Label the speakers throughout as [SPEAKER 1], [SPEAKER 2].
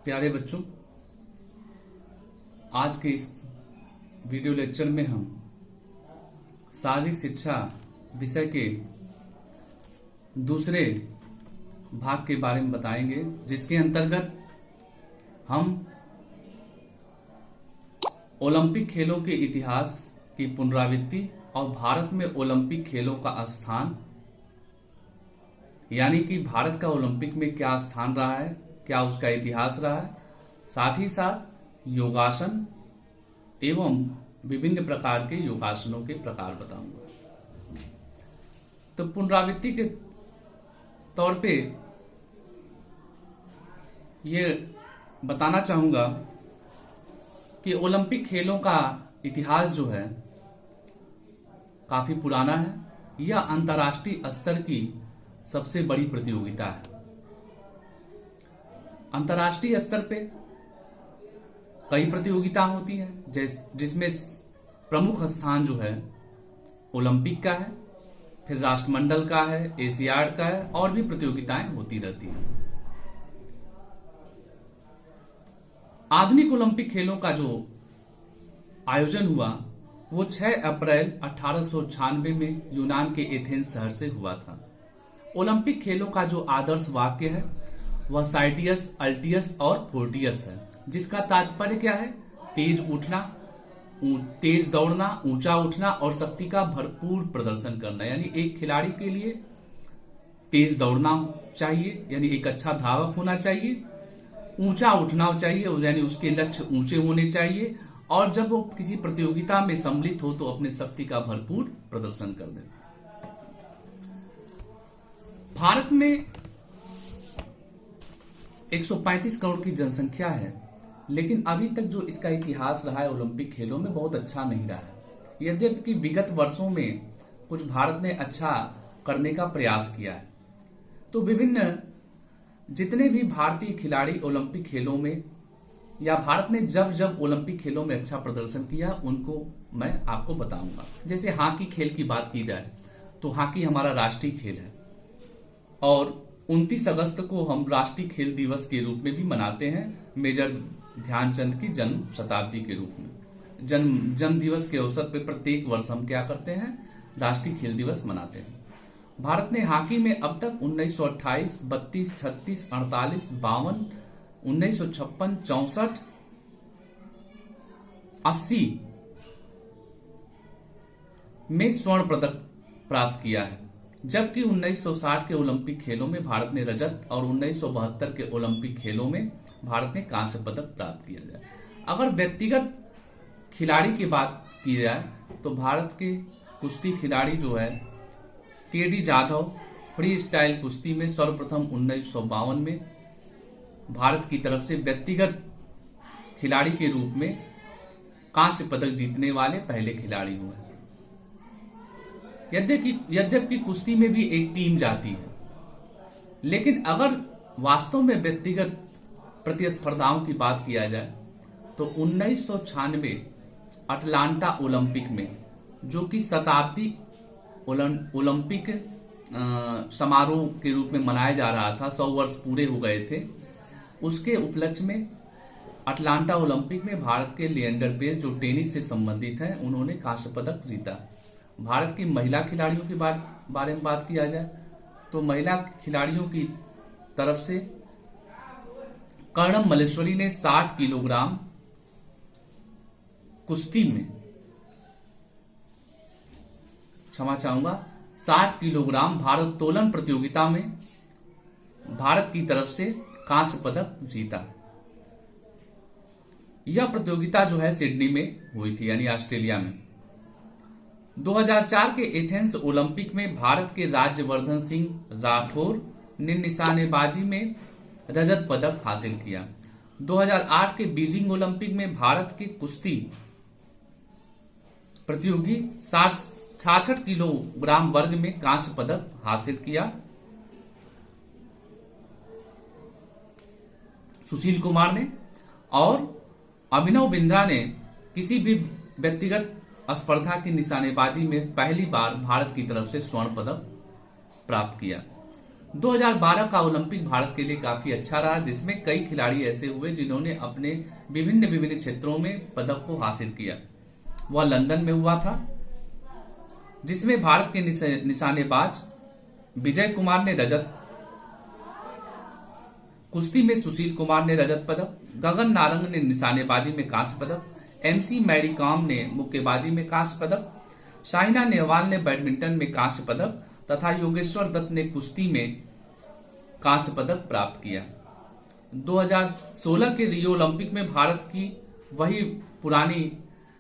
[SPEAKER 1] प्यारे बच्चों, आज के इस वीडियो लेक्चर में हम शारीरिक शिक्षा विषय के दूसरे भाग के बारे में बताएंगे, जिसके अंतर्गत हम ओलंपिक खेलों के इतिहास की पुनरावृत्ति और भारत में ओलंपिक खेलों का स्थान, यानी कि भारत का ओलंपिक में क्या स्थान रहा है, क्या उसका इतिहास रहा है, साथ ही साथ योगासन एवं विभिन्न प्रकार के योगासनों के प्रकार बताऊंगा। तो पुनरावृत्ति के तौर पे ये बताना चाहूंगा कि ओलंपिक खेलों का इतिहास जो है काफी पुराना है। यह अंतर्राष्ट्रीय स्तर की सबसे बड़ी प्रतियोगिता है। अंतर्राष्ट्रीय स्तर पे कई प्रतियोगिता होती हैं, जिसमें प्रमुख स्थान जो है ओलंपिक का है, फिर राष्ट्रमंडल का है, एशियाड का है, और भी प्रतियोगिताएं होती रहती हैं। आधुनिक ओलंपिक खेलों का जो आयोजन हुआ वो 6 अप्रैल 1896 में यूनान के एथेंस शहर से हुआ था। ओलंपिक खेलों का जो आदर्श वाक्य है वह साइटियस, अल्टियस और फोर्टियस है, जिसका तात्पर्य क्या है? तेज उठना, तेज दौड़ना, ऊंचा उठना और शक्ति का भरपूर प्रदर्शन करना। यानी एक खिलाड़ी के लिए तेज दौड़ना चाहिए, यानी एक अच्छा धावक होना चाहिए, ऊंचा उठना चाहिए, यानी उसके लक्ष्य ऊंचे होने चाहिए, और जब वो किसी प्रतियोगिता में सम्मिलित हो तो अपने शक्ति का भरपूर प्रदर्शन कर दे। भारत में 135 करोड़ की जनसंख्या है, लेकिन अभी तक जो इसका इतिहास रहा है ओलंपिक खेलों में बहुत अच्छा नहीं रहा है। यद्यपि विगत वर्षों में कुछ भारत ने अच्छा करने का प्रयास किया है। तो विभिन्न जितने भी भारतीय खिलाड़ी ओलंपिक खेलों में या भारत ने जब जब ओलंपिक खेलों में अच्छा प्रदर्शन किया उनको मैं आपको बताऊंगा। जैसे हॉकी खेल की बात की जाए तो हॉकी हमारा राष्ट्रीय खेल है और 29 अगस्त को हम राष्ट्रीय खेल दिवस के रूप में भी मनाते हैं, मेजर ध्यानचंद की जन्म शताब्दी के रूप में। जन्म दिवस के अवसर पर प्रत्येक वर्ष हम क्या करते हैं? राष्ट्रीय खेल दिवस मनाते हैं। भारत ने हॉकी में अब तक 1928, 32, 36, 48, 52, 1956, 64, 80 में स्वर्ण पदक प्राप्त किया है, जबकि 1960 के ओलंपिक खेलों में भारत ने रजत और 1972 के ओलंपिक खेलों में भारत ने कांस्य पदक प्राप्त किया जाए। अगर व्यक्तिगत खिलाड़ी की बात की जाए तो भारत के कुश्ती खिलाड़ी जो है केडी जाधव फ्री स्टाइल कुश्ती में सर्वप्रथम 1952 में भारत की तरफ से व्यक्तिगत खिलाड़ी के रूप में कांस्य पदक जीतने वाले पहले खिलाड़ी हुए। यद्यपि कुश्ती में भी एक टीम जाती है, लेकिन अगर वास्तव में व्यक्तिगत प्रतिस्पर्धाओं की बात किया जाए तो 1996 अटलांटा ओलंपिक में, जो कि शताब्दी ओलंपिक समारोह के रूप में मनाया जा रहा था, 100 वर्ष पूरे हो गए थे, उसके उपलक्ष्य में अटलांटा ओलंपिक में भारत के लिएंडर पेस जो टेनिस से संबंधित हैं, उन्होंने कांस्य पदक जीता। भारत की महिला खिलाड़ियों के बारे में बात किया जाए तो महिला खिलाड़ियों की तरफ से कर्णम मल्लेश्वरी ने 60 किलोग्राम कुश्ती में, क्षमा चाहूंगा, 60 किलोग्राम भारोत्तोलन प्रतियोगिता में भारत की तरफ से कांस्य पदक जीता। यह प्रतियोगिता जो है सिडनी में हुई थी, यानी ऑस्ट्रेलिया में। 2004 के एथेंस ओलंपिक में भारत के राज्यवर्धन सिंह राठौर ने निशानेबाजी में रजत पदक हासिल किया। 2008 के बीजिंग ओलंपिक में भारत के कुश्ती प्रतियोगी 66 किलोग्राम वर्ग में कांस्य पदक हासिल किया। सुशील कुमार ने और अभिनव बिंद्रा ने किसी भी व्यक्तिगत स्पर्धा की निशानेबाजी में पहली बार भारत की तरफ से स्वर्ण पदक प्राप्त किया। 2012 का ओलंपिक भारत के लिए काफी अच्छा रहा, जिसमें कई खिलाड़ी ऐसे हुए जिन्होंने अपने विभिन्न विभिन्न क्षेत्रों में पदक को हासिल किया। वह लंदन में हुआ था, जिसमें भारत के निशानेबाज विजय कुमार ने रजत, कुश्ती में सुशील कुमार ने रजत पदक, गगन नारंग ने निशानेबाजी में कांस्य पदक, MC मैरी कॉम ने मुक्केबाजी में कांस्य पदक, साइना नेहवाल ने बैडमिंटन में कांस्य पदक तथा योगेश्वर दत्त ने कुश्ती में कांस्य पदक प्राप्त किया। 2016 के रियो ओलंपिक में भारत की वही पुरानी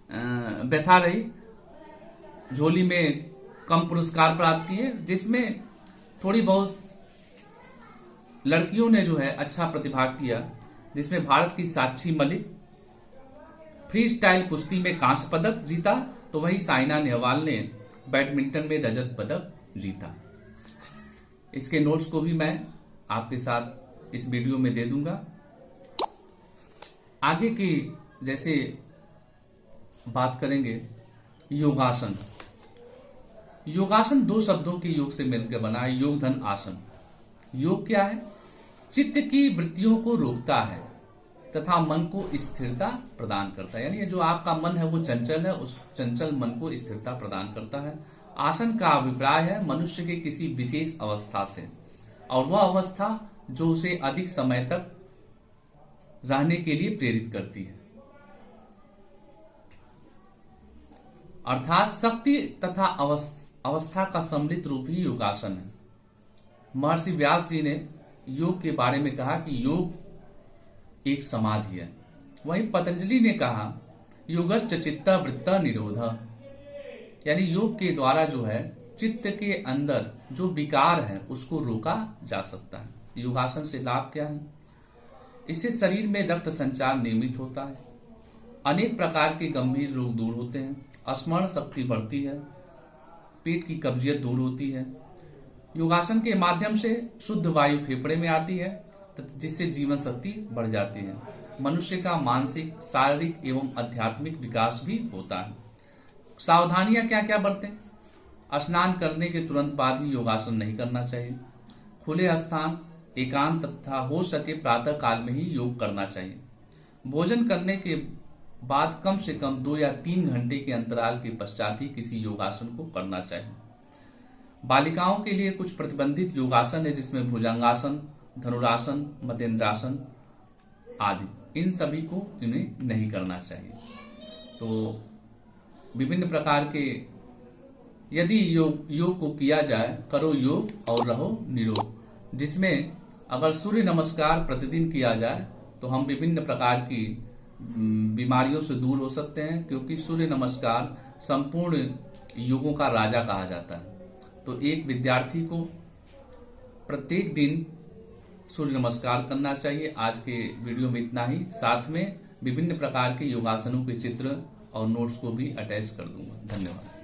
[SPEAKER 1] व्यथा रही, झोली में कम पुरस्कार प्राप्त किए, जिसमें थोड़ी बहुत लड़कियों ने जो है अच्छा प्रतिभाग किया, जिसमें भारत की साक्षी मलिक फ्री स्टाइल कुश्ती में कांस्य पदक जीता, तो वही साइना नेहवाल ने बैडमिंटन में रजत पदक जीता। इसके नोट्स को भी मैं आपके साथ इस वीडियो में दे दूंगा। आगे की जैसे बात करेंगे योगासन। योगासन दो शब्दों के योग से मिलकर बना है, योग धन आसन। योग क्या है? चित्त की वृत्तियों को रोकता है तथा मन को स्थिरता प्रदान करता है। यानी जो आपका मन है वो चंचल है, उस चंचल मन को स्थिरता प्रदान करता है। आसन का अभिप्राय है मनुष्य के किसी विशेष अवस्था से, और वह अवस्था जो उसे अधिक समय तक रहने के लिए प्रेरित करती है, अर्थात शक्ति तथा अवस्था का सम्मिलित रूप ही योगासन है। महर्षि व्यास जी ने योग के बारे में कहा कि योग एक समाधि है। वहीं पतंजलि ने कहा योगश्च चित्त वृत्त निरोध, यानी योग के द्वारा जो है चित्त के अंदर जो विकार है उसको रोका जा सकता है। योगासन से लाभ क्या है? इससे शरीर में रक्त संचार नियमित होता है, अनेक प्रकार के गंभीर रोग दूर होते हैं, स्मरण शक्ति बढ़ती है, पेट की कब्जियत दूर होती है। योगासन के माध्यम से शुद्ध वायु फेफड़े में आती है, जिससे जीवन शक्ति बढ़ जाती है। मनुष्य का मानसिक, शारीरिक एवं आध्यात्मिक विकास भी होता है। सावधानियां क्या क्या बरतें? स्नान करने के तुरंत बाद ही योगासन नहीं करना चाहिए। खुले स्थान, एकांत तथा हो सके प्रातः काल में ही योग करना चाहिए। भोजन करने के बाद कम से कम 2 या 3 घंटे के अंतराल के पश्चात ही किसी योगासन को करना चाहिए। बालिकाओं के लिए कुछ प्रतिबंधित योगासन है, जिसमें भुजंगासन, धनुरासन, मध्येंद्रासन आदि, इन सभी को इन्हें नहीं करना चाहिए। तो विभिन्न प्रकार के यदि योग को किया जाए, करो योग और रहो निरोग, जिसमें अगर सूर्य नमस्कार प्रतिदिन किया जाए तो हम विभिन्न प्रकार की बीमारियों से दूर हो सकते हैं, क्योंकि सूर्य नमस्कार संपूर्ण योगों का राजा कहा जाता है। तो एक विद्यार्थी को प्रत्येक दिन सूर्य नमस्कार करना चाहिए। आज के वीडियो में इतना ही, साथ में विभिन्न प्रकार के योगासनों के चित्र और नोट्स को भी अटैच कर दूंगा। धन्यवाद।